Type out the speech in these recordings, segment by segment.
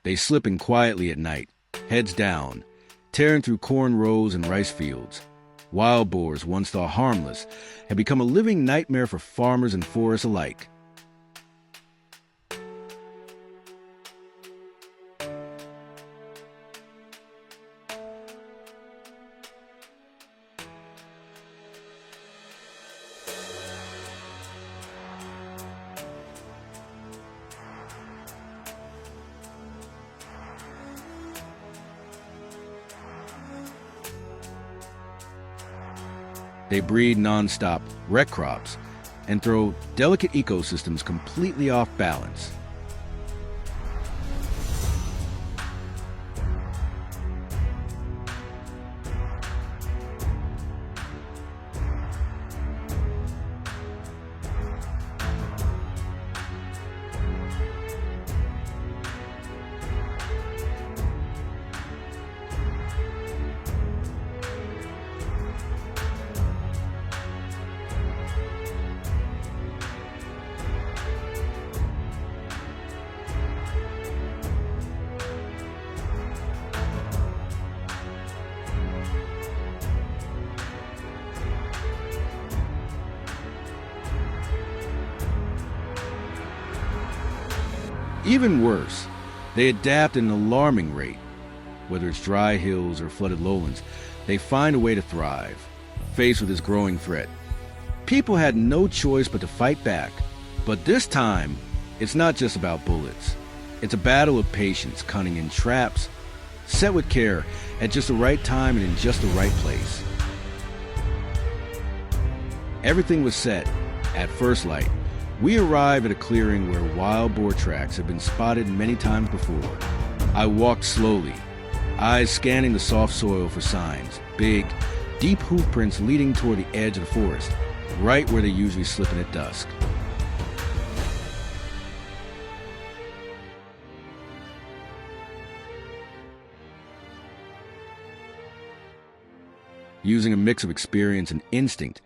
They slip in quietly at night, heads down, tearing through corn rows and rice fields. Wild boars, once thought harmless, have become a living nightmare for farmers and forests alike. They breed non-stop, wreck crops, and throw delicate ecosystems completely off balance. Even worse, they adapt at an alarming rate. Whether it's dry hills or flooded lowlands, they find a way to thrive, faced with this growing threat. People had no choice but to fight back. But this time, it's not just about bullets. It's a battle of patience, cunning, and traps, set with care at just the right time and in just the right place. Everything was set at first light. We arrive at a clearing where wild boar tracks have been spotted many times before. I walked slowly, eyes scanning the soft soil for signs, big, deep hoof prints leading toward the edge of the forest, right where they usually slip in at dusk. Using a mix of experience and instinct,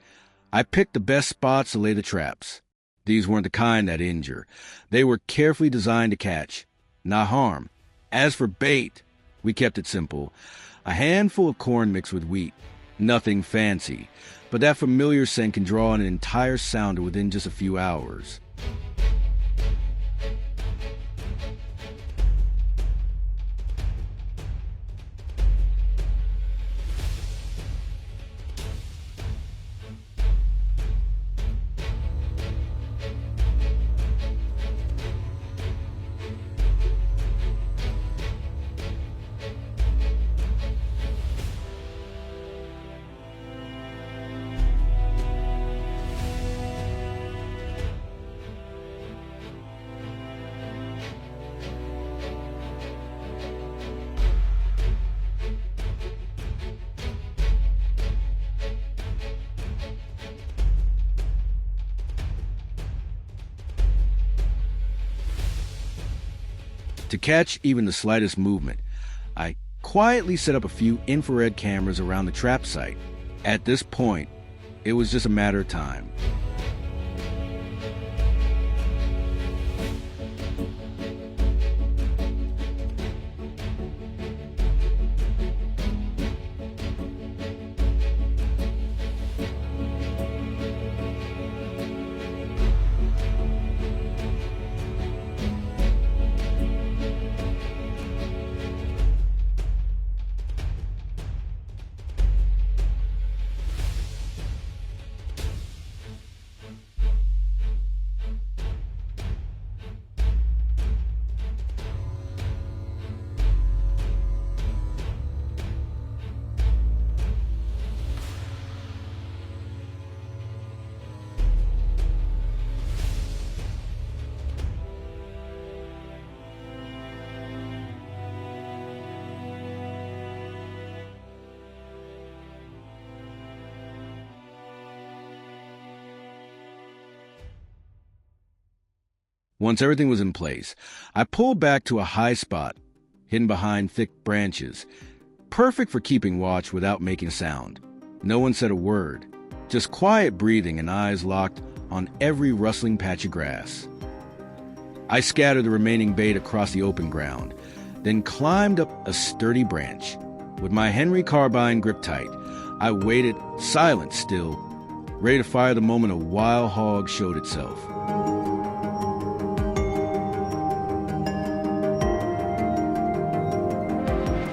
I picked the best spots to lay the traps. These weren't the kind that injure. They were carefully designed to catch, not harm. As for bait, we kept it simple. A handful of corn mixed with wheat. Nothing fancy, but that familiar scent can draw in an entire sounder within just a few hours. To catch even the slightest movement, I quietly set up a few infrared cameras around the trap site. At this point, it was just a matter of time. Once everything was in place, I pulled back to a high spot, hidden behind thick branches, perfect for keeping watch without making a sound. No one said a word, just quiet breathing and eyes locked on every rustling patch of grass. I scattered the remaining bait across the open ground, then climbed up a sturdy branch. With my Henry carbine gripped tight, I waited, silent still, ready to fire the moment a wild hog showed itself.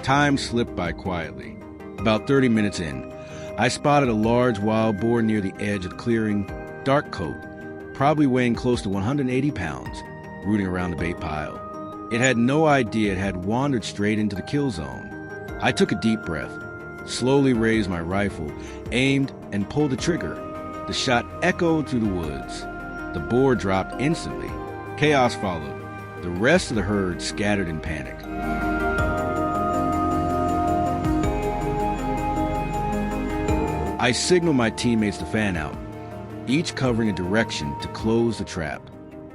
Time slipped by quietly. About 30 minutes in, I spotted a large wild boar near the edge of the clearing, dark coat, probably weighing close to 180 pounds, rooting around the bait pile. It had no idea it had wandered straight into the kill zone. I took a deep breath, slowly raised my rifle, aimed, and pulled the trigger. The shot echoed through the woods. The boar dropped instantly. Chaos followed. The rest of the herd scattered in panic. I signaled my teammates to fan out, each covering a direction to close the trap.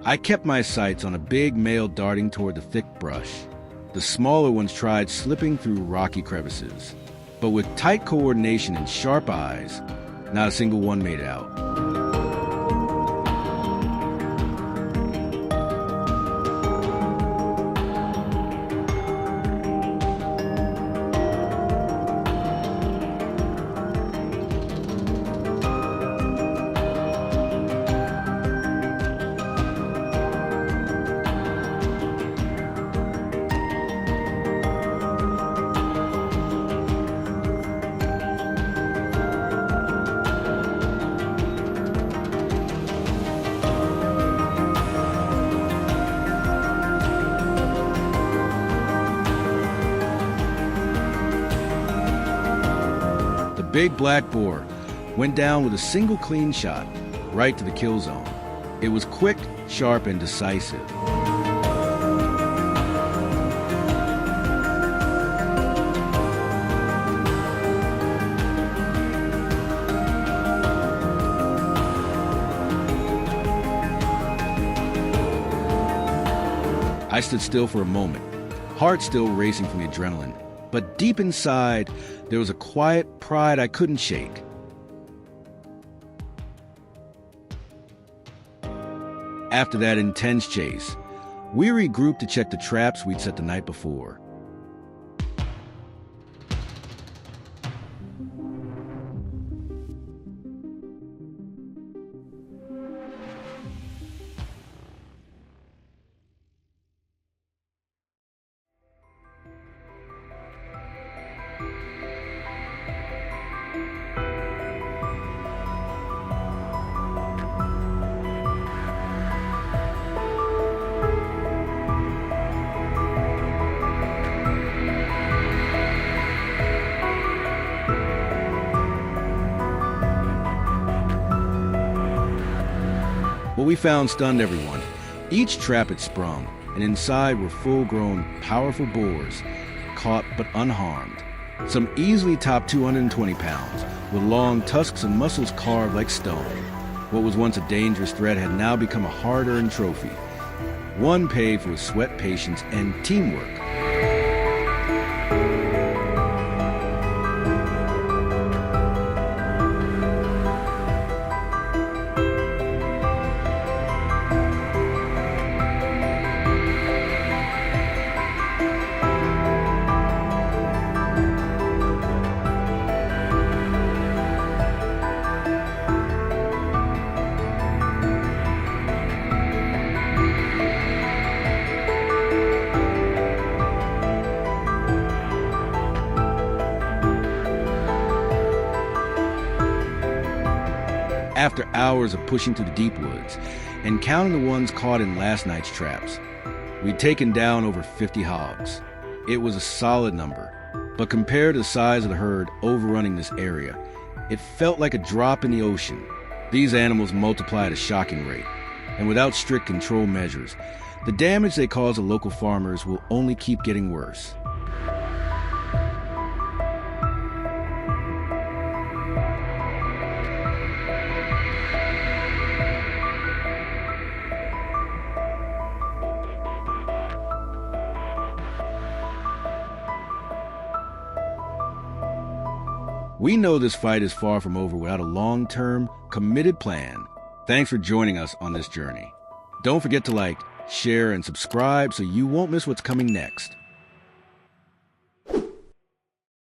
I kept my sights on a big male darting toward the thick brush. The smaller ones tried slipping through rocky crevices, but with tight coordination and sharp eyes, not a single one made it out. Big black boar went down with a single clean shot, right to the kill zone. It was quick, sharp, and decisive. I stood still for a moment, heart still racing from the adrenaline. But deep inside, there was a quiet pride I couldn't shake. After that intense chase, we regrouped to check the traps we'd set the night before. What we found stunned everyone. Each trap had sprung, and inside were full-grown, powerful boars, caught but unharmed. Some easily topped 220 pounds, with long tusks and muscles carved like stone. What was once a dangerous threat had now become a hard-earned trophy. One paid for his sweat, patience, and teamwork. After hours of pushing through the deep woods and counting the ones caught in last night's traps, we'd taken down over 50 hogs. It was a solid number, but compared to the size of the herd overrunning this area, it felt like a drop in the ocean. These animals multiply at a shocking rate, and without strict control measures, the damage they cause to local farmers will only keep getting worse. We know this fight is far from over without a long-term, committed plan. Thanks for joining us on this journey. Don't forget to like, share, and subscribe so you won't miss what's coming next.